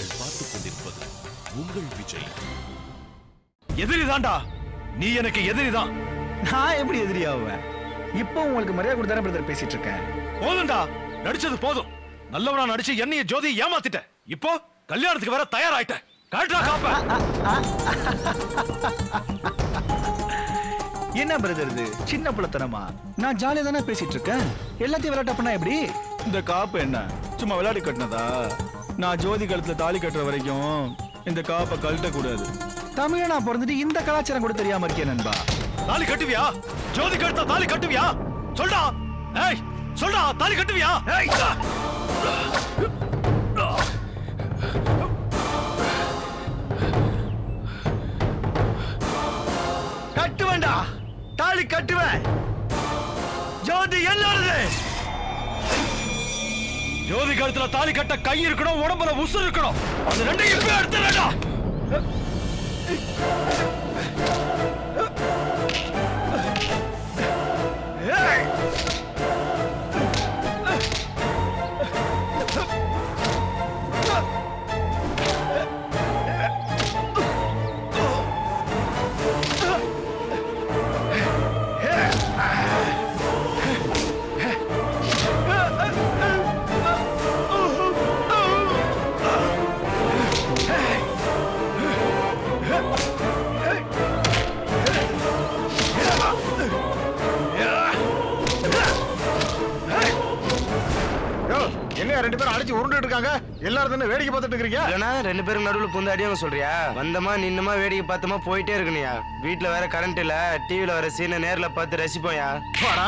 நீங்கள் பார்த்துக் கொண்டிருப்பது உங்கள் விஜய். எதிரிதான்டா, நீ எனக்கு எதிரிதான். நான் எப்படி எதிரியாவேன்? இப்போ உங்களுக்கு மரியாதை கொடுத்தானே பிரதர் பேசிட்டு இருக்கேன். போதும்டா, நடிச்சது போதும். நல்லவனா நடிச்சு என்னைய ஜோதி ஏமாத்திட்ட. இப்போ கல்யாணத்துக்கு வர தயாராயிட்ட. காட்டுறா காப்ப. என்ன பிரதர் இது சின்ன புள்ளத்தனமா? நான் ஜாலியா தானே பேசிட்டு இருக்கேன். எல்லாத்தையும் விளையாட்ட பண்ணா எப்படி? இந்த காப்பு என்ன சும்மா விளையாடி கட்டினதா? நான் ஜோதி கழுத்துல தாலி கட்டுற வரைக்கும் இந்த காப்பை கழட்ட கூடாது. தமிழனா பிறந்துட்டு இந்த கலாச்சாரம் கூட தெரியாம இருக்கேன் நண்பா. தாலி கட்டுவியா? ஜோதி கழுத்த தாலி கட்டுவியா? சொல்டா. ஏய் சொல்டா, தாலி கட்டுவியா? ஏய் கட்டுவேன்டா, தாலி கட்டுவேன். ஜோதி என்னது? ஜோதி கழுத்துல தாலி கட்ட கை இருக்கணும், உடம்புல உசுர் இருக்கணும். அது ரெண்டையும் இப்ப எடுத்துடா. ரெண்டு பேரும் அடிச்சு உருண்டுட்டு இருக்காங்க. எல்லாரும் தானே வேடிக்கை பார்த்துட்டு இருக்கீங்க. இல்லனா ரெண்டு பேரும் நடுவுல புந்து அடியாங்க சொல்றியா? வந்தமா நின்னமா வேடிக்கை பார்த்தமா போயிட்டே இருக்கணும்யா. வீட்ல வேற கரண்ட் இல்ல, டிவில வர சீனை நேர்ல பார்த்து ரசிப்போம்யா. வாடா.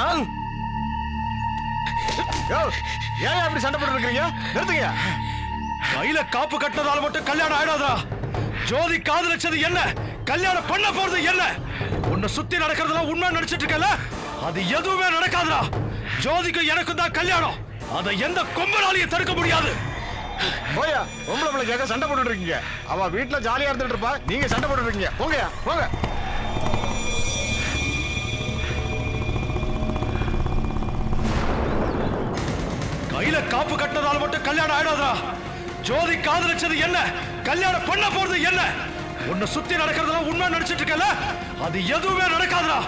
யோ, ஏன் அப்படி சண்டை போட்டு இருக்கீங்க? நிறுத்துங்க. கையில காப்பு கட்டதால மட்டும் கல்யாணம் ஆயிடாதா? ஜோதி காதலிச்சது என்ன? கல்யாணம் பண்ண போறது என்ன? உன்னை சுத்தி நடக்கிறதுலாம் உண்மை நடிச்சிட்டு இருக்கல, அது எதுவுமே நடக்காதுடா. ஜோதிக்கு எனக்கும் தான் கல்யாணம். அதை எந்த கொம்பனாலையும் தடுக்க முடியாது. போயா, பொம்பளை பிள்ளை கேட்க சண்டை போட்டுட்டு இருக்கீங்க. அவ வீட்டுல ஜாலியா இருந்துட்டு இருப்பா, நீங்க சண்டை போட்டுட்டு இருக்கீங்க. போங்கயா போங்க. கையில காப்பு கட்டதால மட்டும் கல்யாணம் ஆயிடாதா? ஜோதி காதலிச்சது என்ன? கல்யாணம் பண்ண போறது என்ன? உன்னை சுத்தி நடக்கிறதுலாம் உண்மை நடிச்சிட்டு இருக்கல, அது எதுவுமே நடக்காதுடா.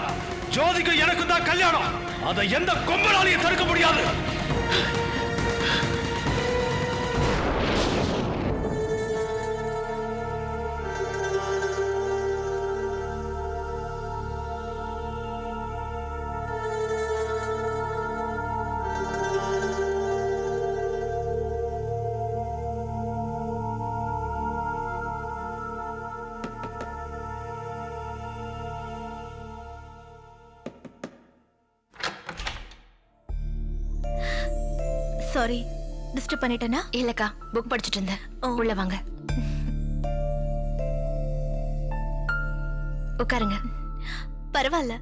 ஜோதிக்கு எனக்கும் தான் கல்யாணம். அதை எந்த கொம்பனாலையும் தடுக்க முடியாது. சாரி, டிஸ்டர்ப் பண்ணிட்டேனா? இல்லக்கா, புக் படிச்சிட்டு இருந்தேன். உள்ள வாங்க, உட்காருங்க. பரவாயில்ல.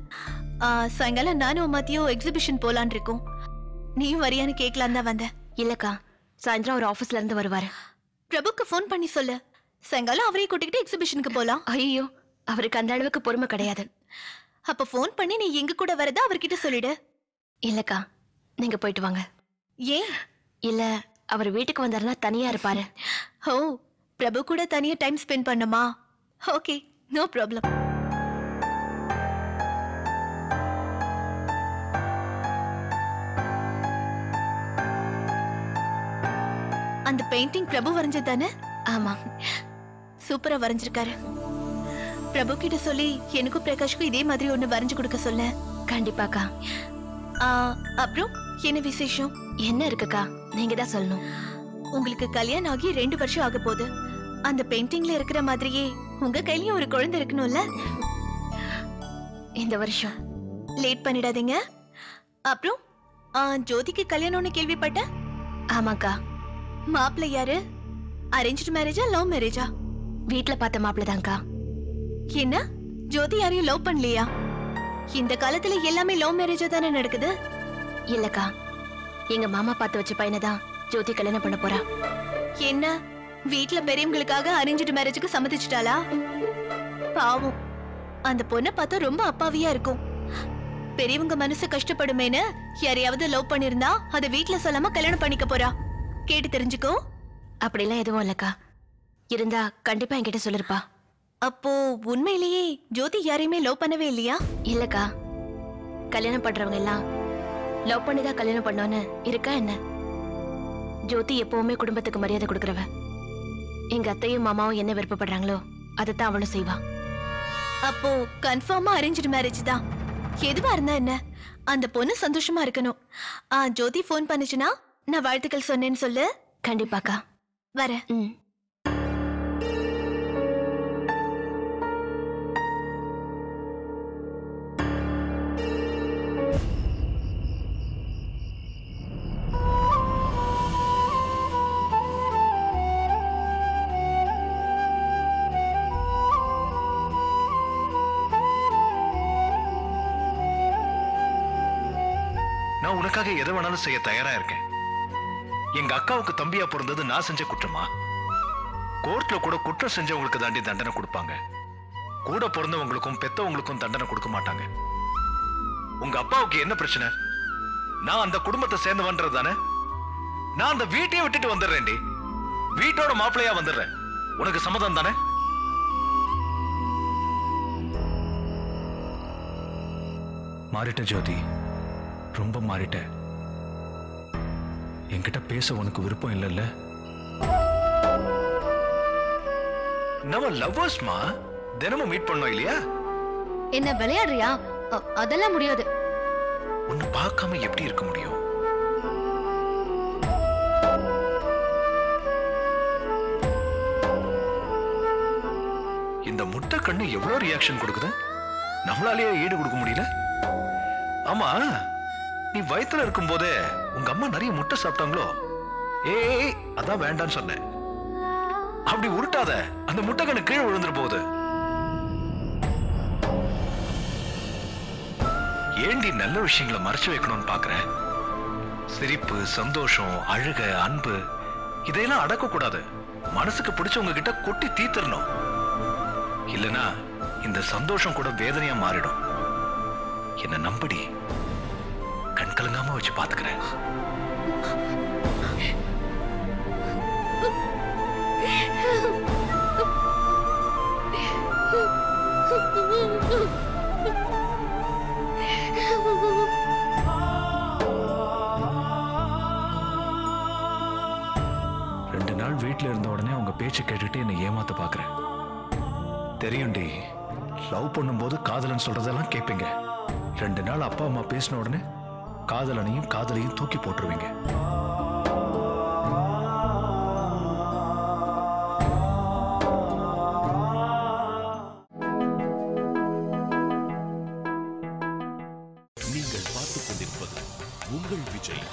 சாயங்காலம் நானும் மதியம் எக்ஸிபிஷன் போலான் இருக்கோம். நீயும் வரியான்னு கேட்கலாம் தான் வந்தேன். இல்லக்கா, சாயந்தரம் அவர் ஆபீஸ்ல இருந்து வருவாரு. பிரபுக்கு ஃபோன் பண்ணி சொல்லு, சாயங்காலம் அவரையும் கூட்டிக்கிட்டு எக்ஸிபிஷனுக்கு போலாம். ஐயோ, அவருக்கு அந்த அளவுக்கு பொறுமை கிடையாது. அப்ப ஃபோன் பண்ணி நீ எங்க கூட வரதா அவர்கிட்ட சொல்லிடு. இல்லக்கா, நீங்க போயிட்டு வாங்க. ஏன்? இல்ல, அவர் வீட்டுக்கு வந்தாருன்னா தனியா இருப்பாரு. ஓ, பிரபு கூட தனியா டைம் ஸ்பெண்ட் பண்ணுமா? Okay, no problem. அந்த பெயிண்டிங் பிரபு வரைஞ்சது தானே? ஆமா, சூப்பரா வரைஞ்சிருக்காரு. பிரபு கிட்ட சொல்லி எனக்கும் பிரகாஷ்க்கும் இதே மாதிரி ஒண்ணு வரைஞ்சு கொடுக்க சொல்ல. கண்டிப்பாக்கா. அப்புறம் என்ன விசேஷம்? என்ன இருக்குக்கா, நீங்க தான் சொல்லணும். உங்களுக்கு கல்யாணம் ஆகி 2 வருஷம் ஆக போகுது. அந்த பெயிண்டிங்ல இருக்கிற மாதிரியே உங்க கையிலயும் ஒரு குழந்தை இருக்கணும்ல? இந்த வருஷம். லேட் பண்ணிடாதீங்க. அப்புறம் ஜோதிக்கு கல்யாணம்னு கேள்விப்பட்டேன். ஆமாக்கா. மாப்பிள்ளை யாரு? அரேஞ்ச்டு மேரேஜா லவ் மேரேஜா? வீட்ல பார்த்த மாப்பிள்ளை தான்க்கா. என்ன, ஜோதி யாரையும் லவ் பண்ணலையா? இந்த காலத்துல எல்லாமே லவ் மேரேஜா தானே நடக்குது. இல்லக்கா, எங்க மாமா பார்த்து வச்ச பையனை தான் ஜோதி கல்யாணம் பண்ண போறா. என்ன, வீட்ல பெரியவங்களுக்காக அரேஞ்ச்டு மேரேஜுக்கு சம்மதிச்சிட்டாளா? பாவம், அந்த பொண்ணை பார்த்தா ரொம்ப அப்பாவியா இருக்கும். பெரியவங்க மனசு கஷ்டப்படுமேன்னு யாரையாவது லவ் பண்ணிருந்தா அதை வீட்ல சொல்லாம கல்யாணம் பண்ணிக்க போறா. கேட்டு தெரிஞ்சுக்கோ. அப்படிலாம் எதுவும் இல்லக்கா. இருந்தா கண்டிப்பா என்கிட்ட சொல்லிருப்பா. அப்போ உண்மையிலேயே ஜோதி யாரையுமே லவ் பண்ணவே இல்லையா? இல்லக்கா, கல்யாணம் பண்றவங்க எல்லாம் லவ் பண்ணிதான் கல்யாணம் பண்ணோன்னு இருக்கா என்ன? ஜோதி எப்பவுமே குடும்பத்துக்கு மரியாதை கொடுக்கறவ. எங்க அத்தையும் மாமாவும் என்ன விருப்பப்படுறாங்களோ அதைத்தான் அவளும் செய்வா. அப்போ கன்ஃபார்மா அரேஞ்ச்டு மேரேஜ் தான். எதுவா இருந்தா என்ன, அந்த பொண்ணு சந்தோஷமா இருக்கணும். ஜோதி ஃபோன் பண்ணுச்சுன்னா நான் வாழ்த்துக்கள் சொன்னேன்னு சொல்லு. கண்டிப்பாக்கா. வரேன். நான் உனக்காக எதை வேணாலும் செய்ய தயாரா இருக்கேன். எங்க அக்காவுக்கு தம்பியா பிறந்தது நான் செஞ்ச குற்றமா? கோர்ட்ல கூட குற்றம் செஞ்சவங்களுக்கு தாண்டி தண்டனை கொடுப்பாங்க. கூட பிறந்தவங்களுக்கும் பெத்தவங்களுக்கும் தண்டனை கொடுக்க மாட்டாங்க. உங்க அப்பாவுக்கு என்ன பிரச்சனை? நான் அந்த குடும்பத்தை சேர்ந்தவன்றது தானே. நான் அந்த வீட்டையே விட்டுட்டு வந்துடுறேன்டி. வீட்டோட மாப்பிள்ளையா வந்துடுறேன். உனக்கு சம்மதம் தானே? மாறிட்ட ஜோதி, ரொம்ப மாறிட்ட. என்கிட்ட பேச உனக்கு விருப்பம் இல்லைல்ல? நம்ம லவ்வர்ஸ்மா, தினமும் மீட் பண்ணோம் இல்லையா? என்ன விளையாடுறியா? அதெல்லாம் முடியாது. உன்னை பார்க்காம எப்படி இருக்க முடியும்? இந்த முட்டை கண்ணு எவ்வளவு ரியாக்ஷன் கொடுக்குது. நம்மளாலேயே ஈடு கொடுக்க முடியல. ஆமா, நீ வயித்துல இருக்கும் போதே உங்க அம்மா நிறைய முட்டை சாப்பிட்டாங்களோ? ஏய், அதான் வேண்டான்னு சொன்னேன். அப்படி உருட்டாத, அந்த முட்டை கண்ணு கீழே விழுந்துரு போகுது. ஏண்டி நல்ல விஷயங்களை மறைச்சு வைக்கணும்னு பாக்குறேன்? சிரிப்பு, சந்தோஷம், அழுக, அன்பு இதையெல்லாம் அடக்க கூடாது. மனசுக்கு பிடிச்சவங்க கிட்ட கொட்டி தீர்த்தரணும். இல்லனா இந்த சந்தோஷம் கூட வேதனையா மாறிடும். என்ன நம்படி, கண் கலங்காம வச்சு பாத்துக்கிறேன். ரெண்டு நாள் வீட்டுல இருந்த உடனே உங்க பேச்சு கேட்டுட்டு என்னை ஏமாத்த பாக்குறேன். தெரியும்டி, லவ் பண்ணும்போது காதலன் சொல்றதெல்லாம் கேட்பீங்க. 2 நாள் அப்பா அம்மா பேசின உடனே காதலனையும் காதலையும் தூக்கி போட்டுருவீங்க. நீங்கள் பார்த்துக் கொண்டிருப்பது உங்கள் விஜய்.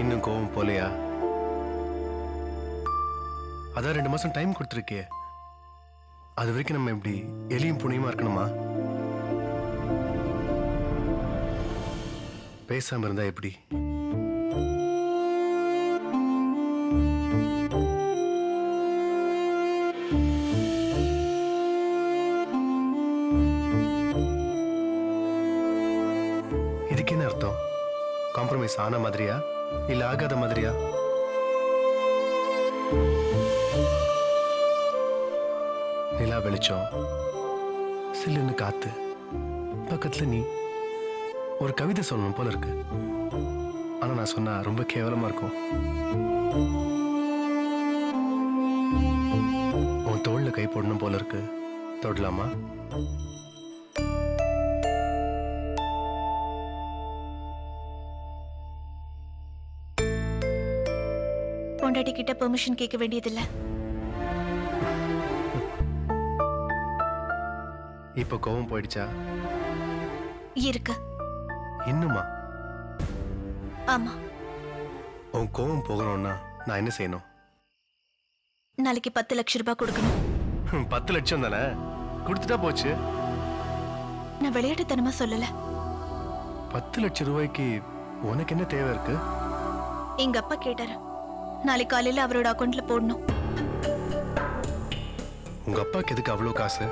இன்னும் கோவம் போலையா? அதான் 2 மாசம் டைம் கொடுத்துருக்கே. அது வரைக்கும் நம்ம எப்படி எலியும் புனியுமா இருக்கணுமா? பேசாம இருந்தா எப்படி? இதுக்கு என்ன அர்த்தம்? காம்ப்ரமைஸ் ஆன மாதிரியா இல்ல ஆகாத மாதிரியா? நிலா வெளிச்சம், சில்லுன்னு காத்து, பக்கத்துல நீ. ஒரு கவிதை சொல்லணும் போல இருக்கு. ஆனா நான் சொன்னா ரொம்ப கேவலமா இருக்கும். உன் தோள்ல கை போடணும் போல இருக்கு. தொடலாமா? பொண்டாட்டி கிட்ட பெர்மிஷன் கேட்க வேண்டியதில்லை. இப்ப கோவம் போயிடுச்சா? இருக்கு. இன்னுமா? ஆமா. உன் கோவம் போகணும்னா நான் என்ன செய்யணும்? நாளைக்கு 10 லட்சம் ரூபாய் கொடுக்கணும். 10 லட்சம் தானே, கொடுத்துட்டா போச்சு. நான் விளையாட்டுத்தனமா சொல்லல. 10 லட்சம் ரூபாய்க்கு உனக்கு என்ன தேவை இருக்கு? எங்க அப்பா கேட்டாரு. நாளைக்கு காலையில அவரோட அக்கௌண்ட்ல போடணும். உங்க அப்பாக்கு எதுக்கு அவ்வளவு காசு?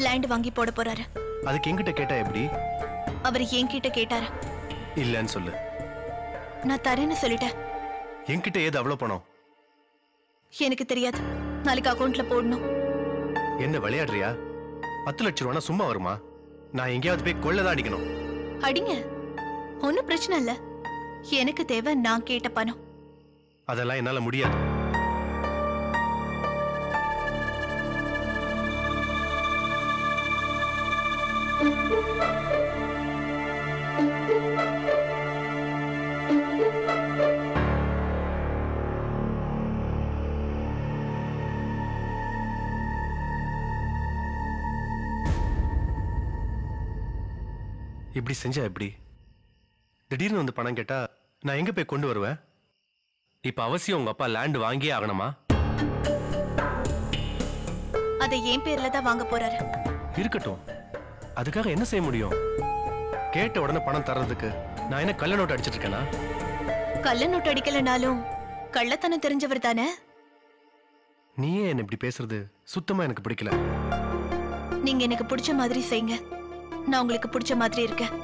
லேண்ட் வாங்கி போட போறாரு. அதுக்கு என்கிட்ட கேட்டா எப்படி? அவர் என்கிட்ட கேட்டாரு. இல்லன்னு சொல்லு. நான் தரேன்னு சொல்லிட்டேன். என்கிட்ட ஏது அவ்வளவு பணம்? எனக்கு தெரியாது. நாளைக்கு அக்கௌண்ட்ல போடணும். என்ன விளையாடுறியா? 10 லட்சம் ரூபா சும்மா வருமா? நான் எங்கேயாவது போய் கொள்ளதான் அடிக்கணும். அடிங்க, ஒன்னும் பிரச்சனை இல்ல. எனக்கு தேவை நான் கேட்ட பணம். அதெல்லாம் என்னால முடியாது. இப்படி செஞ்சா எப்படி? திடீர்னு வந்து பணம் கேட்டா நான் எங்க போய் கொண்டு வருவேன்? இப்ப அவசியம் உங்க அப்பா லேண்ட் வாங்கியே ஆகணுமா? அதை என் பேர்ல தான் வாங்க போறாரு. இருக்கட்டும், அதுக்காக என்ன செய்ய முடியும்? கேட்ட உடனே பணம் தர்றதுக்கு நான் என்ன கள்ள நோட்டு அடிச்சிட்டு இருக்கேனா? கள்ள நோட்டு அடிக்கலனாலும் கள்ளத்தனம் தெரிஞ்சவர் தானே. நீயே என்ன இப்படி பேசுறது சுத்தமா எனக்கு பிடிக்கல. நீங்க எனக்கு பிடிச்ச மாதிரி செய்யுங்க. நான் உங்களுக்கு பிடிச்ச மாதிரி இருக்கேன்.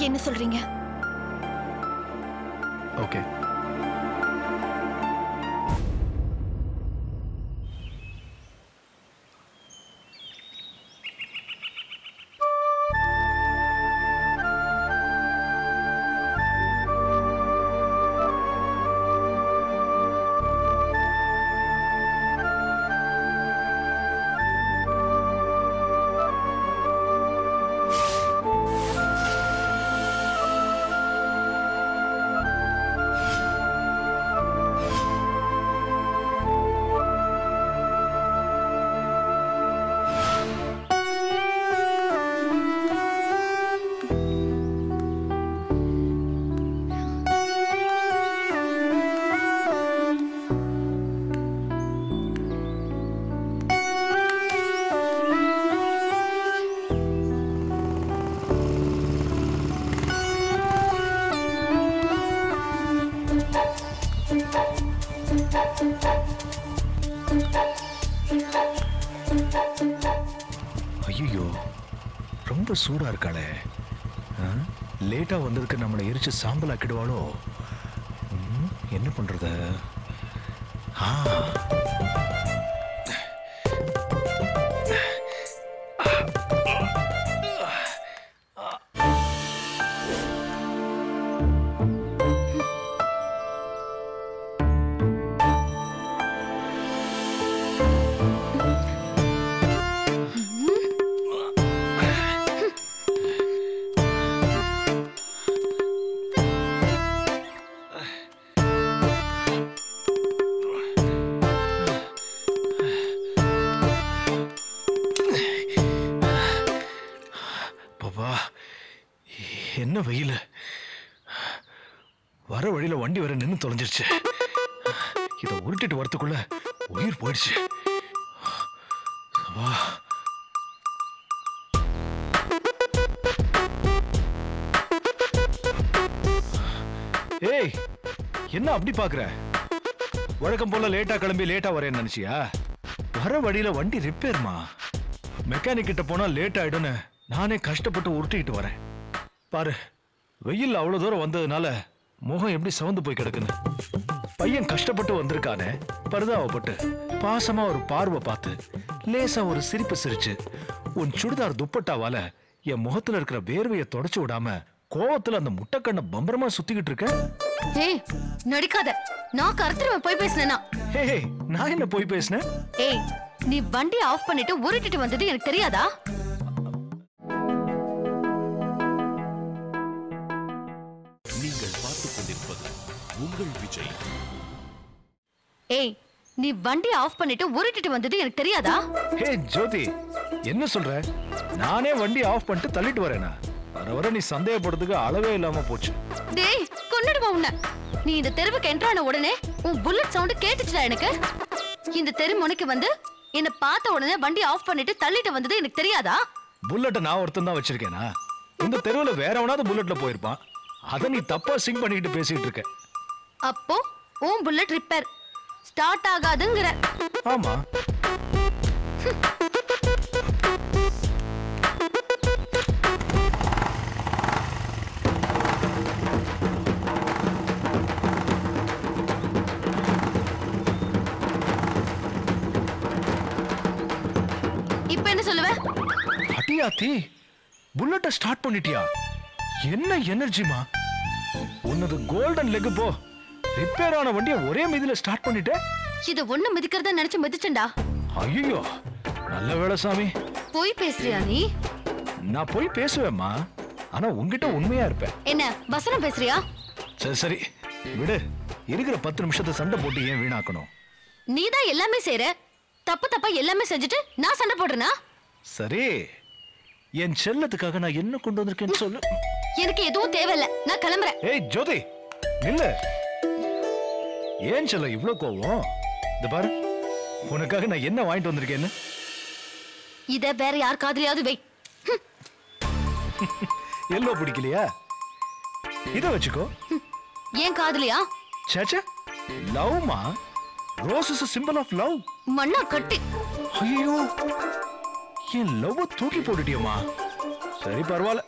என்ன சொல்றீங்க? ஓகே. ஐயோ, ரொம்ப சூடா இருக்காளே. லேட்டா வந்ததுக்கு நம்மளை எரிச்சு சாம்பல் ஆக்கிடுவாளோ? என்ன பண்றது? என்ன வெயில்! வர வழியில வண்டி வர நின்று தொலைஞ்சிருச்சு. இதை உருட்டிட்டு வரத்துக்குள்ள உயிர் போயிடுச்சு. ஏய், என்ன அப்படி பாக்குற? வழக்கம் போல லேட்டா கிளம்பி லேட்டா வரேன்னு நினைச்சியா? வர வழியில வண்டி ரிப்பேர்மா. மெக்கானிக் கிட்ட போனா லேட் ஆயிடும்னு நானே கஷ்டப்பட்டு உருட்டிட்டு வரேன். பாரு, வெயில் அவ்வளவு தூரம் வந்ததுனால முகம் எப்படி சவந்து போய் கிடக்குன்னு. பையன் கஷ்டப்பட்டு வந்திருக்கானே, பரிதாபப்பட்டு பாசமா ஒரு பார்வை பார்த்து லேசா ஒரு சிரிப்பு சிரிச்சு உன் சுடிதார் துப்பட்டாவால என் முகத்துல இருக்கிற வேர்வையை தொடச்சு விடாம கோவத்துல அந்த முட்டைக்கண்ண பம்பரமா சுத்திக்கிட்டு இருக்க. ஏய், நடிக்காத. நான் கருத்துருவ போய் பேசினேனா? ஏய், நான் என்ன போய் பேசினேன்? ஏய், நீ வண்டி ஆஃப் பண்ணிட்டு உருட்டிட்டு வந்தது எனக்கு தெரியாதா? நீங்கள் பார்த்துக் கொண்டிருப்பது உங்கள் விஜய். ஏய், நீ வண்டி ஆஃப் பண்ணிட்டு உருட்டிட்டு வந்தது எனக்கு தெரியாதா? ஹே ஜோதி, என்ன சொல்ற? நானே வண்டி ஆஃப் பண்ணிட்டு தள்ளிட்டு வரேனா? வர வர நீ சந்தேகப்படுறதுக்கு அளவே இல்லாம போச்சு. டேய், கொன்னுடுவா உன்னை. நீ இந்த தெருவுக்கு என்ட்ரான உடனே உன் புல்லட் சவுண்ட் கேட்டுச்சுடா எனக்கு. இந்த தெரு முனைக்கு வந்து என்ன பார்த்த உடனே வண்டி ஆஃப் பண்ணிட்டு தள்ளிட்டு வந்தது எனக்கு தெரியாதா? புல்லட்டை நான் ஒருத்தன் தான் வச்சிருக்கேனா? இந்த தெருவுல வேற எவனாவது புல்லட்ல போயிருப்பான். அத நீ தப்பா சிங் பண்ணிட்டு பேசிட்டு இருக்க. அப்போ உன் புல்லட் ரிப்பேர் ஸ்டார்ட் ஆகாதுங்கற. ஆமா. இப்போ என்ன சொல்லுவ? அடியாத்தி, புல்லட்ட ஸ்டார்ட் பண்ணிட்டியா? என்ன எனர்ஜிமா? உன்னது கோல்டன் லெக் போ. ரிப்பேர் ஆன வண்டியை ஒரே மிதில ஸ்டார்ட் பண்ணிட்ட. இது ஒண்ணு மிதிக்கிறத நினைச்சு மிதிச்சண்டா. ஐயோ, நல்ல வேளை சாமி. போய் பேசுறியா நீ? நான் போய் பேசுவேம்மா, ஆனா உன்கிட்ட உண்மையா இருப்பேன். என்ன வசனம் பேசுறியா? சரி சரி விடு. இருக்கிற 10 நிமிஷத்தை சண்டை போட்டு ஏன் வீணாக்கணும்? நீதான் எல்லாமே செய்யற. தப்பு தப்பா எல்லாமே செஞ்சுட்டு நான் சண்டை போடுறேனா? சரி, என் செல்லத்துக்காக நான் என்ன கொண்டு வந்திருக்கேன்னு சொல்லு. எனக்கு எதுவும் தேவையில்ல, நான் கிளம்புறேன். ஏய் ஜோதி, நில்லு. ஏன் செல்ல இவ்ளோ கோவம்? இந்த பாரு, உனக்காக நான் என்ன வாங்கிட்டு வந்திருக்கேன்னு. இத வேற யார் காதுலயாவது வை. எல்லோ பிடிக்கலையா? இத வச்சுக்கோ. ஏன் காதுலயா? சேச்சே, லவ்மா. Rose is a symbol of love. மண்ணா கட்டி. ஐயோ, என் லவ் தூக்கி போட்டுட்டியம்மா. சரி பரவாயில்ல,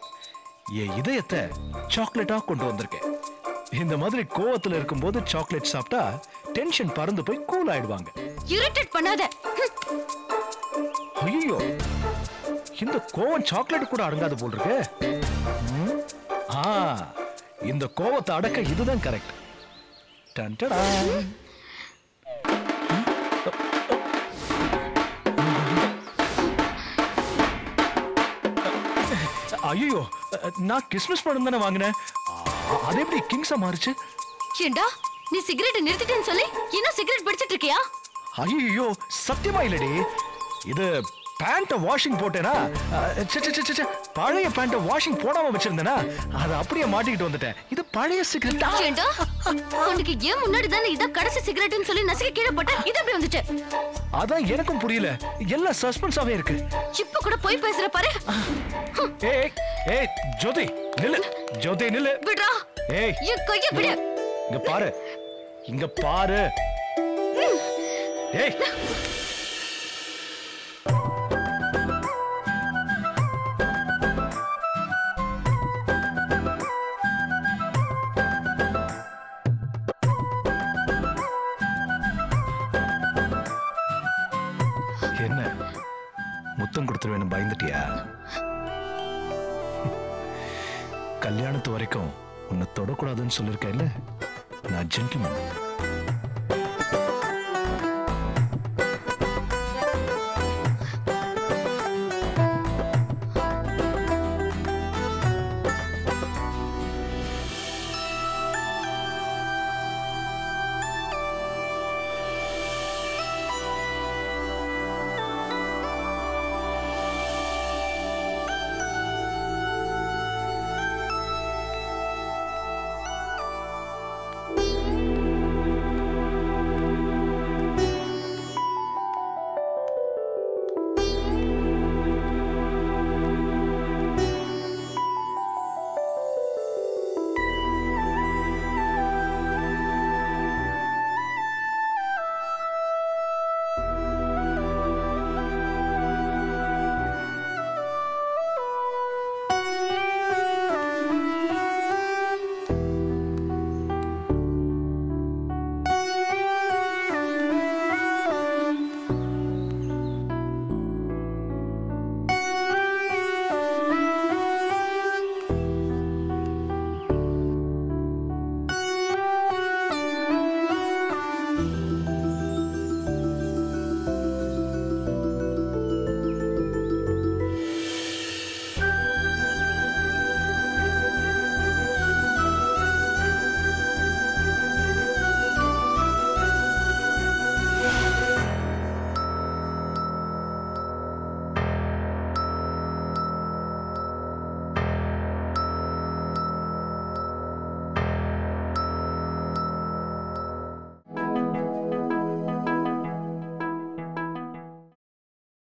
என் இதயத்தை சாக்லேட்டா கொண்டு வந்திருக்கேன். இந்த மாதிரி கோவத்துல இருக்கும்போது சாக்லேட் சாப்பிட்டா டென்ஷன் பறந்து போய் கூல் ஆயிடுவாங்க. இரிட்டேட் பண்ணாத. ஐயோ, இந்த கோவம் சாக்லேட் கூட அடங்காது போல் இருக்கு. இந்த கோவத்தை அடக்க இதுதான் கரெக்ட். டன்டடா. ஐயோ, நான் கிறிஸ்மஸ் படம் தானே வாங்கினேன். அது எப்படி கிங்ஸா மாறுச்சு? ஏண்டா நீ சிகரெட் நிறுத்திட்டேன்னு சொல்லி இன்னும் சிகரெட் பிடிச்சிட்டு இருக்கியா? ஐயோ, சத்தியமா இல்லடி. இது பேண்ட வாஷிங் போட்டேனா, பழைய பேண்ட வாஷிங் போடாம வச்சிருந்தேனா, அதை அப்படியே மாட்டிக்கிட்டு வந்துட்டேன். இது பழைய சிகரெட். ஏண்டா உனக்கு ஏன் முன்னாடி தானே இத கடைசி சிகரெட்னு சொல்லி நசுக்கி கீழே போட்ட, இது எப்படி வந்துச்சு? அதான் எனக்கும் புரியல. எல்லாம் சஸ்பென்ஸாவே இருக்கு. இப்ப கூட போய் பேசுற பாரு. ஏய் ஏய் ஜோதி நில்லு. ஜோதி நில்லு. விடுடா. ஏய் என் கையை விடு. இங்க பாரு, இங்க பாரு. ஏய் என்ன முத்தம் கொடுத்துருவேன்னு பயந்துட்டியா? கல்யாணத்து வரைக்கும் உன்னை தொடக்கூடாதுன்னு சொல்லியிருக்கேன்ல, நான் ஜென்டில்மேன்.